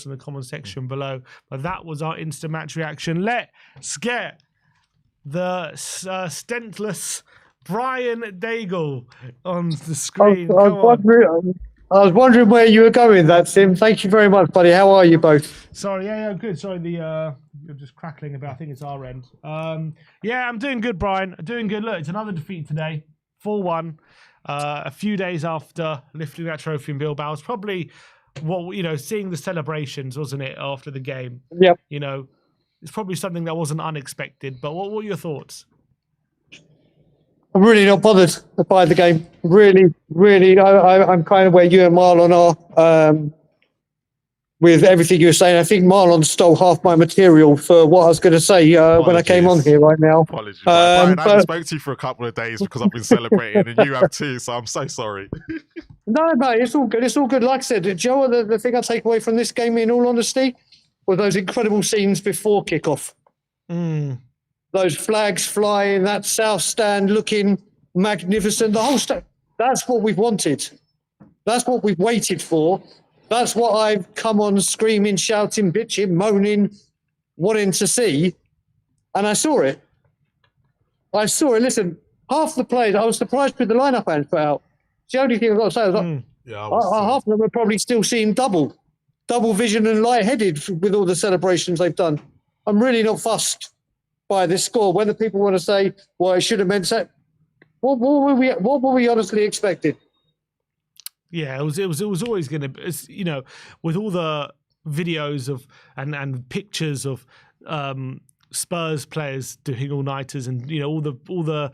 in the comment section below. But that was our instant match reaction. Let's get the stentless Brian Daigle on the screen. I was wondering where you were going with that, Sim. Thank you very much, buddy. How are you both? Sorry, yeah, good. Sorry, you're just crackling about. I think it's our end. Yeah, I'm doing good, Brian. Doing good. Look, it's another defeat today, 4-1. A few days after lifting that trophy in Bilbao. It's probably seeing the celebrations, wasn't it, after the game? Yep. It's probably something that wasn't unexpected. But what were your thoughts? I'm really not bothered by the game. Really, I'm kind of where you and Marlon are with everything you were saying. I think Marlon stole half my material for what I was going to say when I came on here right now. Apologies. Brian, I haven't spoke to you for a couple of days because I've been celebrating, and you have too, so I'm so sorry. No, it's all good. It's all good. Like I said, Joe, the thing I take away from this game, in all honesty, were those incredible scenes before kickoff. Those flags flying, that south stand looking magnificent. The whole stuff. That's what we've wanted. That's what we've waited for. That's what I've come on screaming, shouting, bitching, moaning, wanting to see. And I saw it. Listen, half the players, I was surprised with the lineup I had put out. It's the only thing I've got to say. I was like, half of them are probably still seeing double vision and light-headed with all the celebrations they've done. I'm really not fussed by this score. Whether people want to say, well, it should have meant that. What were we honestly expecting? Yeah, it was always going to, with all the videos of and pictures of Spurs players doing all-nighters and all the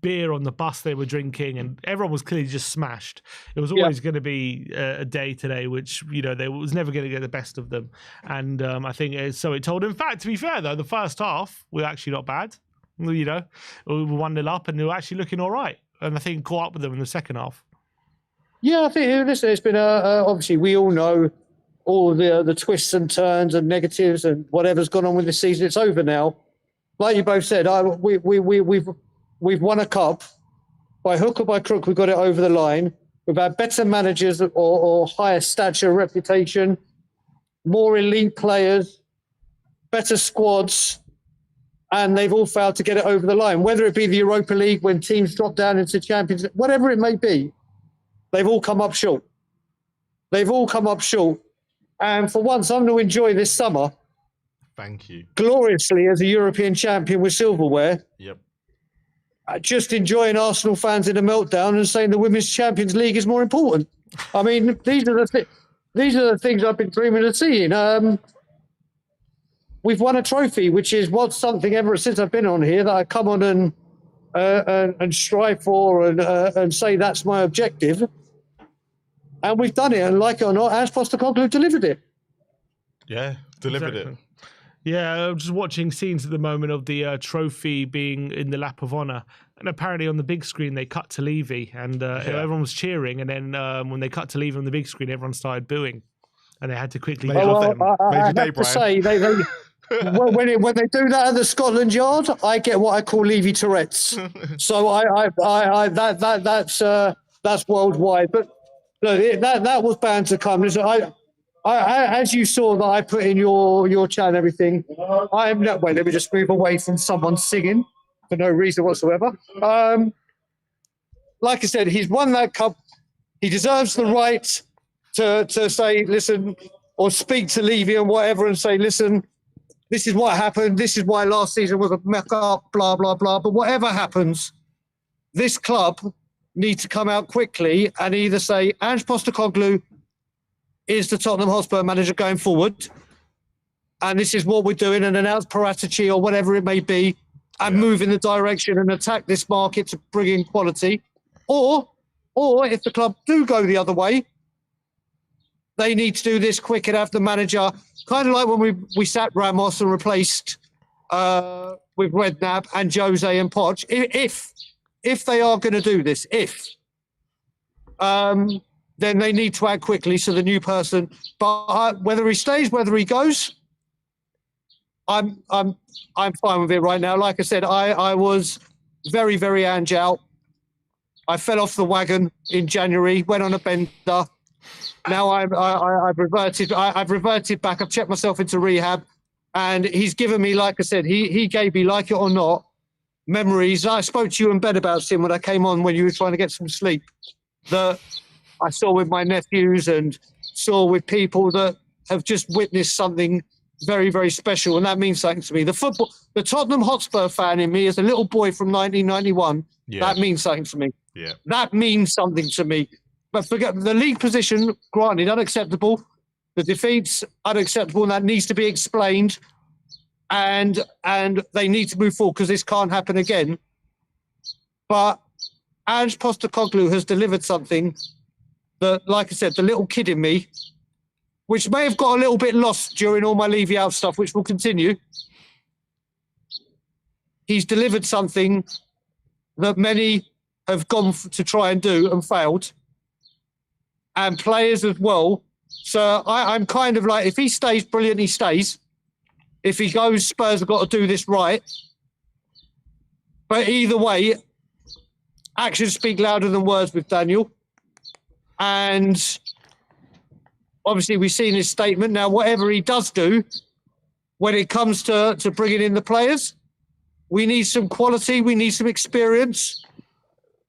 beer on the bus they were drinking, and everyone was clearly just smashed. It was always going to be a day today which they was never going to get the best of them, and I think it told. In fact, to be fair though, the first half were actually not bad. We were 1-0 up and they were actually looking all right, and I think caught up with them in the second half. Yeah, I think it's been obviously we all know all the twists and turns and negatives and whatever's gone on with this season. It's over now. Like you both said, we've won a cup by hook or by crook. We got it over the line. We've had better managers or higher stature, reputation, more elite players, better squads, and they've all failed to get it over the line. Whether it be the Europa League when teams drop down into Champions League, whatever it may be, they've all come up short. And for once, I'm going to enjoy this summer. Thank you. Gloriously as a European champion with silverware. Yep. Just enjoying Arsenal fans in a meltdown and saying the Women's Champions League is more important. I mean, these are the things I've been dreaming of seeing. We've won a trophy, which is something ever since I've been on here that I come on and strive for and say that's my objective. And we've done it, and like it or not, Ange Postecoglou delivered it. Yeah, delivered it. Yeah, I'm just watching scenes at the moment of the trophy being in the lap of honour, and apparently on the big screen they cut to Levy, and everyone was cheering, and then when they cut to Levy on the big screen, everyone started booing, and they had to quickly. I have to say, when they do that at the Scotland Yard, I get what I call Levy Tourette's. So that's worldwide, but. Look, that was bound to come. Listen, I as you saw that I put in your chat and everything, I am not. Wait, let me just move away from someone singing for no reason whatsoever. Like I said, he's won that cup. He deserves the right to say, listen, or speak to Levy and whatever, and say, listen, this is what happened. This is why last season was a muck up. Blah blah blah. But whatever happens, this club need to come out quickly and either say Ange Postecoglou is the Tottenham Hotspur manager going forward, and this is what we're doing, and announce Paratici or whatever it may be, and move in the direction and attack this market to bring in quality. Or if the club do go the other way, they need to do this quick and have the manager, kind of like when we sat Ramos and replaced with Redknapp and Jose and Poch. If they are going to do this, then they need to act quickly so the new person. But whether he stays, whether he goes, I'm fine with it right now. Like I said, I was very, very Ange out. I fell off the wagon in January, went on a bender, Now I've reverted. I've reverted back. I've checked myself into rehab, and he's given me, like I said, he gave me, like it or not, memories. I spoke to you in bed about him when I came on when you were trying to get some sleep. That I saw with my nephews and saw with people that have just witnessed something very, very special, and that means something to me. The Tottenham Hotspur fan in me as a little boy from 1991, that means something to me. Yeah. That means something to me. But forget the league position, granted, unacceptable. The defeats, unacceptable, and that needs to be explained. And they need to move forward because this can't happen again. But Ange Postecoglou has delivered something that, like I said, the little kid in me, which may have got a little bit lost during all my Levy out stuff, which will continue. He's delivered something that many have gone to try and do and failed. And players as well. So I'm kind of like, if he stays, brilliant, he stays. If he goes, Spurs have got to do this right. But either way, actions speak louder than words with Daniel. And obviously we've seen his statement. Now, whatever he does do, when it comes to bringing in the players, we need some quality, we need some experience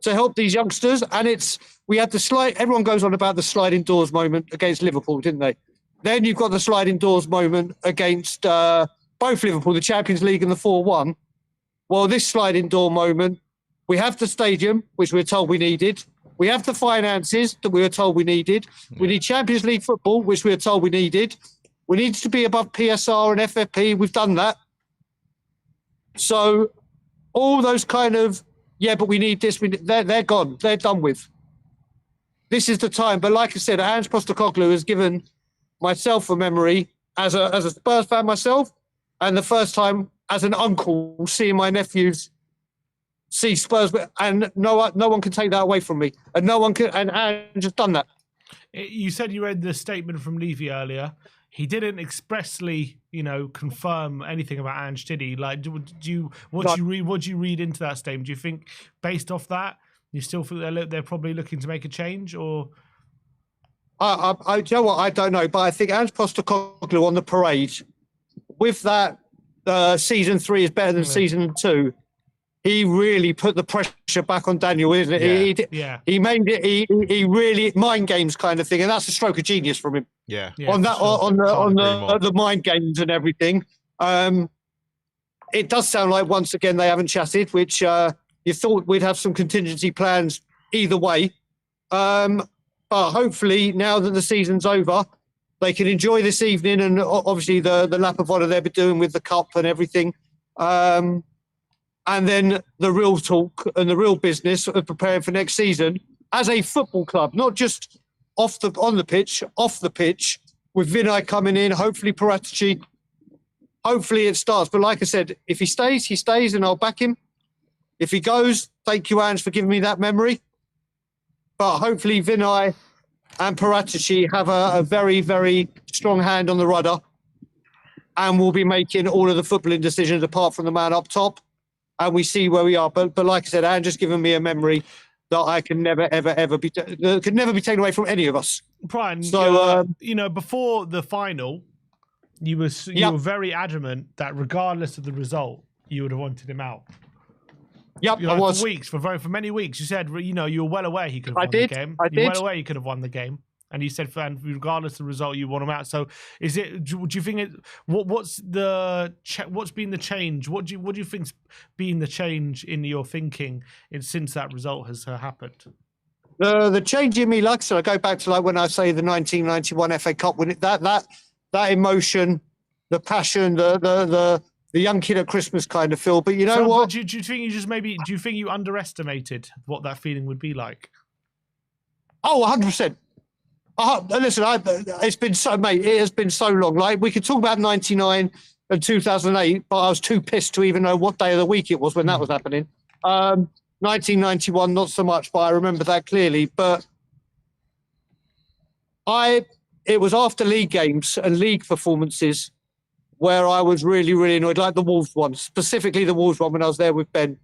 to help these youngsters. And we had the slide, everyone goes on about the sliding doors moment against Liverpool, didn't they? Then you've got the sliding doors moment against both Liverpool, the Champions League and the 4-1. Well, this sliding door moment, we have the stadium, which we were told we needed. We have the finances that we were told we needed. We need Champions League football, which we were told we needed. We need to be above PSR and FFP. We've done that. So all those kind of, but we need this. They're gone. They're done with. This is the time. But like I said, Ange Postecoglou has given myself a memory as a Spurs fan myself, and the first time as an uncle seeing my nephews see Spurs, and no one can take that away from me, and no one can. And Ange has done that. You said you read the statement from Levy earlier. He didn't expressly, confirm anything about Ange, did he? Like, what do you read into that statement? Do you think, based off that, you still think they're probably looking to make a change, or? You know what? I don't know, but I think Ange Postecoglou on the parade, with that, season 3 is better than season 2. He really put the pressure back on Daniel, isn't it? He made it. He really mind games kind of thing, and that's a stroke of genius from him. On the mind games and everything. It does sound like once again they haven't chatted, which you thought we'd have some contingency plans either way. But hopefully now that the season's over, they can enjoy this evening and obviously the lap of honour they'll be doing with the cup and everything. And then the real talk and the real business of preparing for next season as a football club, not just on the pitch, off the pitch, with Vinay coming in, hopefully Paratici. Hopefully it starts. But like I said, if he stays and I'll back him. If he goes, thank you, Ange, for giving me that memory. But hopefully Vinay and Paratici have a very, very strong hand on the rudder and will be making all of the footballing decisions apart from the man up top. And we see where we are. But like I said, Ange has given me a memory that I can never, ever, ever be could never be taken away from any of us. Brian, so before the final, you were very adamant that regardless of the result, you would have wanted him out. Yep, I was. For many weeks, you said you were well aware he could have won the game. You were well aware he could have won the game. And you said, regardless of the result, you want him out. So, is it? Do you think what's been the change? What do you think's been the change in your thinking since that result has happened? The change in me, like I said, I go back to when I say the 1991 FA Cup when that emotion, the passion, the young kid at Christmas kind of feel. But you know what? Do you think do you think you underestimated what that feeling would be like? Oh, 100%. Listen, it's been so, mate. It has been so long. Like we could talk about '99 and 2008, but I was too pissed to even know what day of the week it was when that was happening. 1991, not so much, but I remember that clearly. But it was after league games and league performances where I was really, really annoyed, like the Wolves one, specifically the Wolves one when I was there with Ben.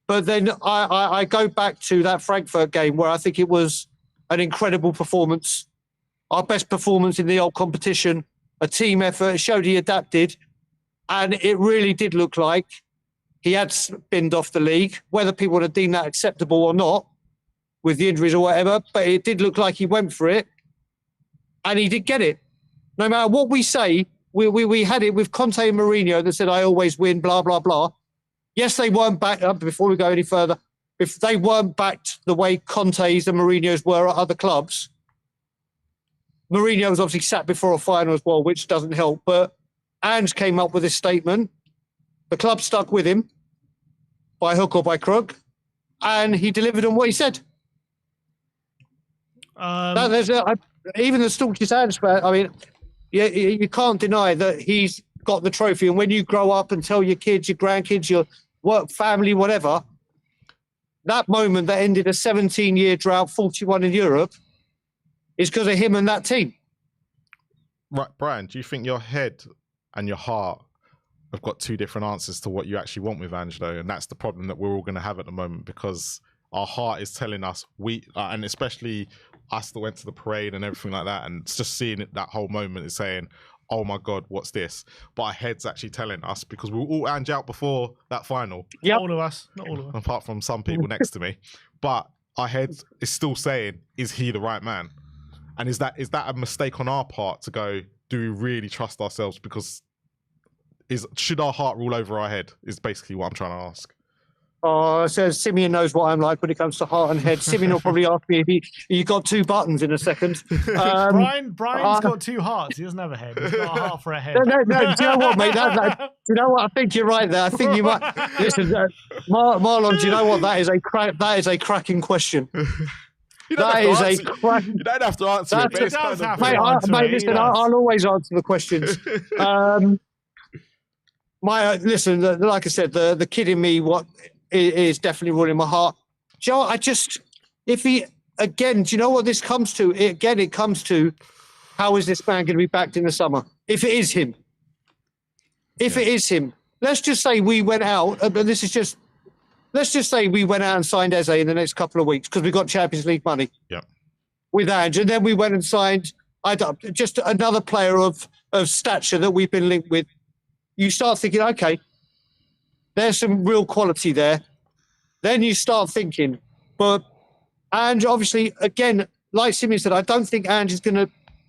But then I go back to that Frankfurt game where I think it was an incredible performance. our best performance in the old competition, a team effort. It showed he adapted. And it really did look like he had spinned off the league, whether people would have deemed that acceptable or not, with the injuries or whatever. But it did look like he went for it. And he did get it. No matter what we say, we had it with Conte and Mourinho that said, I always win, blah, blah, blah. Yes, they weren't backed up, before we go any further, if they weren't backed the way Conte's and Mourinho's were at other clubs. Mourinho was obviously sat before a final as well, which doesn't help. But Ange came up with this statement. The club stuck with him by hook or by crook, and he delivered on what he said. Even the staunchest Ange fan, I mean, you can't deny that he's got the trophy. And when you grow up and tell your kids, your grandkids, your work, family, whatever, that moment that ended a 17-year drought, 41 in Europe, is because of him and that team. Right, Brian, do you think your head and your heart have got two different answers to what you actually want with Angelo? And that's the problem that we're all going to have at the moment, because our heart is telling us, and especially us that went to the parade and everything like that, and just seeing it, that whole moment is saying, oh my God, what's this? But our head's actually telling us, because we were all Ange out before that final. Yeah, all of us, not all of us. Apart from some people next to me. But our head is still saying, is he the right man? And is that a mistake on our part to go, do we really trust ourselves? Because should our heart rule over our head is basically what I'm trying to ask. Oh, so Simeon knows what I'm like when it comes to heart and head. Simeon will probably ask me if he got two buttons in a second. Brian's got two hearts. He doesn't have a head. He's got a heart for a head. No. Do you know what, mate? Do you know what? I think you're right there. I think you might. Listen, Marlon. Do you know what? That is a cracking question. You don't have to answer it. Mate, listen, I'll always answer the questions. Listen, like I said, the kid in me, what is definitely ruling my heart. Do you know what? Do you know what this comes to? It comes to, how is this man going to be backed in the summer? If it is him. It is him. Let's just say we went out, let's just say we went out and signed Eze in the next couple of weeks because we got Champions League money. Yeah. With Ange. And then we went and signed just another player of stature that we've been linked with. You start thinking, okay, there's some real quality there. Then you start thinking, but Ange, obviously, again, like Simeon said, I don't think Ange is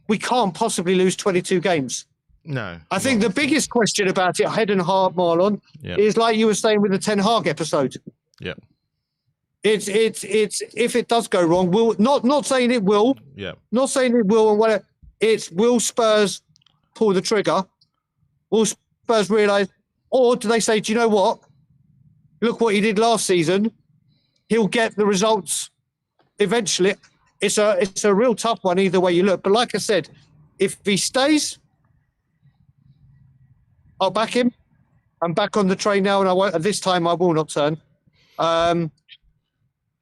we can't possibly lose 22 games. No. I think the biggest question about it, head and heart, Marlon, is like you were saying with the Ten Hag episode. Yeah. It's if it does go wrong, not saying it will. Yeah. Not saying it will and whatever. It's will Spurs pull the trigger? Will Spurs realise, or do they say, do you know what? Look what he did last season. He'll get the results eventually. It's a real tough one either way you look. But like I said, if he stays, I'll back him. I'm back on the train now, and this time I will not turn. And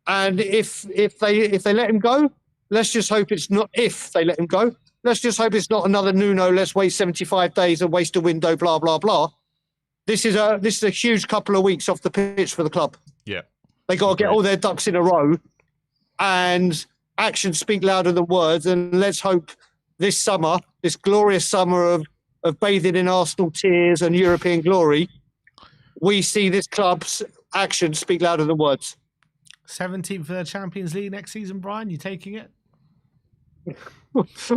if they let him go, let's just hope it's not. If they let him go, let's just hope it's not another Nuno. Let's wait 75 days and waste a window. Blah blah blah. This is a huge couple of weeks off the pitch for the club. Yeah, they got to get all their ducks in a row, and actions speak louder than words. And let's hope this summer, this glorious summer of bathing in Arsenal tears and European glory, we see this club's actions speak louder than words. 17th for the Champions League next season, Brian. You taking it?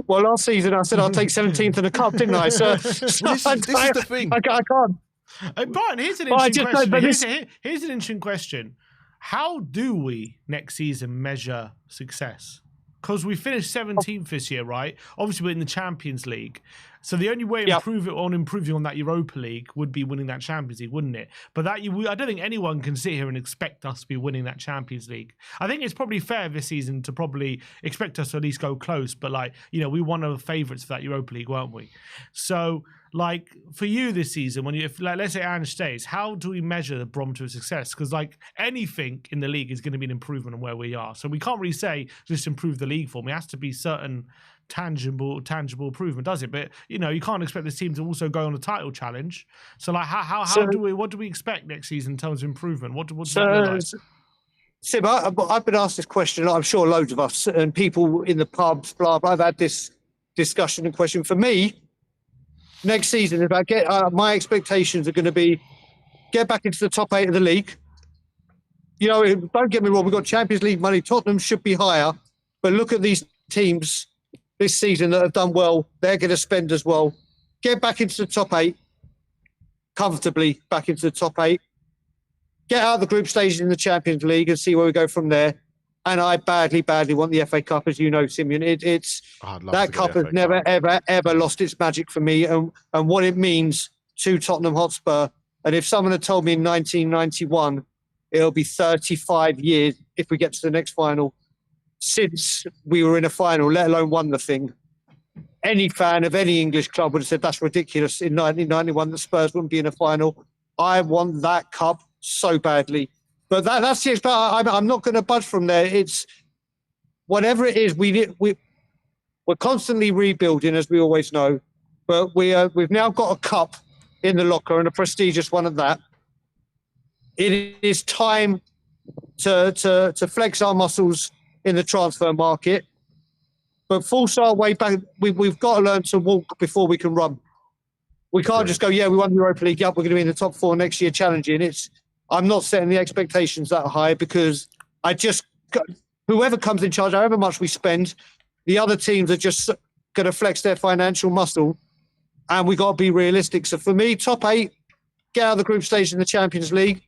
Well, last season I said I'll take 17th in the cup, didn't I? So this is the thing. I can't. Brian, here's an interesting question. Here's an interesting question. How do we next season measure success? Because we finished 17th this year, right? Obviously, we're in the Champions League. So the only way improving on that Europa League would be winning that Champions League, wouldn't it? But I don't think anyone can sit here and expect us to be winning that Champions League. I think it's probably fair this season to probably expect us to at least go close. But we were one of the favourites for that Europa League, weren't we? So, for you this season, let's say Ange stays, how do we measure the barometer of success? Because anything in the league is going to be an improvement on where we are. So we can't really say just improve the league form. It has to be certain tangible improvement, does it? But you can't expect this team to also go on a title challenge. So what do we expect next season in terms of improvement? What does that look like? Sim, I've been asked this question. I'm sure loads of us and people in the pubs, blah blah. I've had this discussion and question. For me, next season, if I get my expectations are going to be get back into the top 8 of the league. You know, don't get me wrong, we've got Champions League money. Tottenham should be higher, but look at these teams this season that have done well. They're going to spend as well. Get back into the top 8, comfortably back into the top 8. Get out of the group stages in the Champions League and see where we go from there. And I badly, badly want the FA Cup, as you know, Simeon. It's that cup has never, ever, ever lost its magic for me and what it means to Tottenham Hotspur. And if someone had told me in 1991, it'll be 35 years if we get to the next final since we were in a final, let alone won the thing. Any fan of any English club would have said that's ridiculous in 1991 that Spurs wouldn't be in a final. I want that cup so badly. But that's it. I'm not going to budge from there. It's whatever it is. We're constantly rebuilding, as we always know. But we've now got a cup in the locker and a prestigious one at that. It is time to flex our muscles in the transfer market. But force our way back. We've got to learn to walk before we can run. We can't just go, we won the Europa League. We're going to be in the top 4 next year challenging. I'm not setting the expectations that high because whoever comes in charge, however much we spend, the other teams are just going to flex their financial muscle, and we got to be realistic. So for me, top 8, get out of the group stage in the Champions League,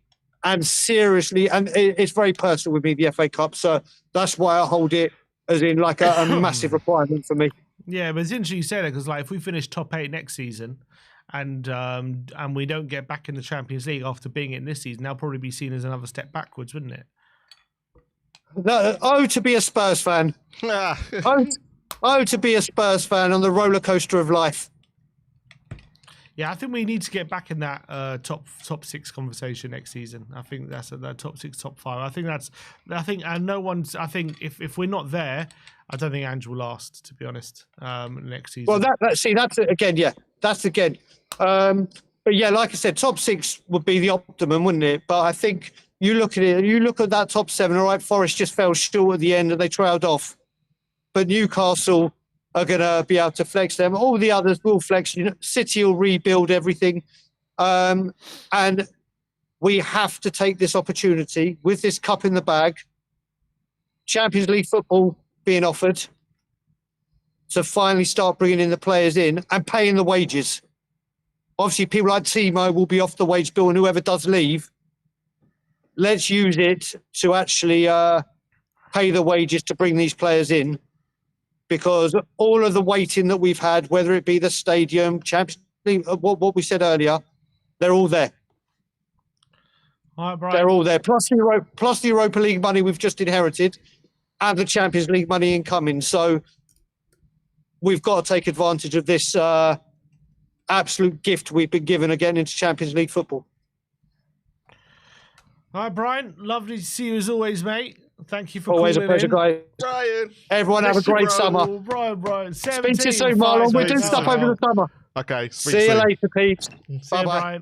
and seriously, and it's very personal with me, the FA Cup. So that's why I hold it as in like a massive requirement for me. Yeah, but it's interesting you say that because like if we finish top 8 next season, and we don't get back in the Champions League after being in this season, that'll probably be seen as another step backwards, wouldn't it? To be a Spurs fan. To be a Spurs fan on the roller coaster of life. Yeah, I think we need to get back in that top 6 conversation next season. I think that's that top 6, top 5. I think if we're not there, I don't think Ange will last, to be honest, next season. Well, that's again, yeah. That's again. But yeah, like I said, top 6 would be the optimum, wouldn't it? But I think you look at it, you look at that top 7, all right, Forest just fell short at the end and they trailed off. But Newcastle are going to be able to flex them. All the others will flex. City will rebuild everything. And we have to take this opportunity with this cup in the bag, Champions League football being offered, to finally start bringing in the players in and paying the wages. Obviously, people like Timo will be off the wage bill, and whoever does leave, let's use it to actually pay the wages to bring these players in, because all of the waiting that we've had, whether it be the stadium, Champions League, what we said earlier, they're all there. All right, Brian. They're all there. Plus the Europa League money we've just inherited and the Champions League money incoming. So we've got to take advantage of this absolute gift we've been given again into Champions League football. All right, Brian. Lovely to see you as always, mate. Thank you for always a pleasure, in. guys. Brian. Everyone have a great summer. Brian. Speak to you soon, Marlon. We're doing stuff over the summer. Okay. See you later, Pete. Bye-bye.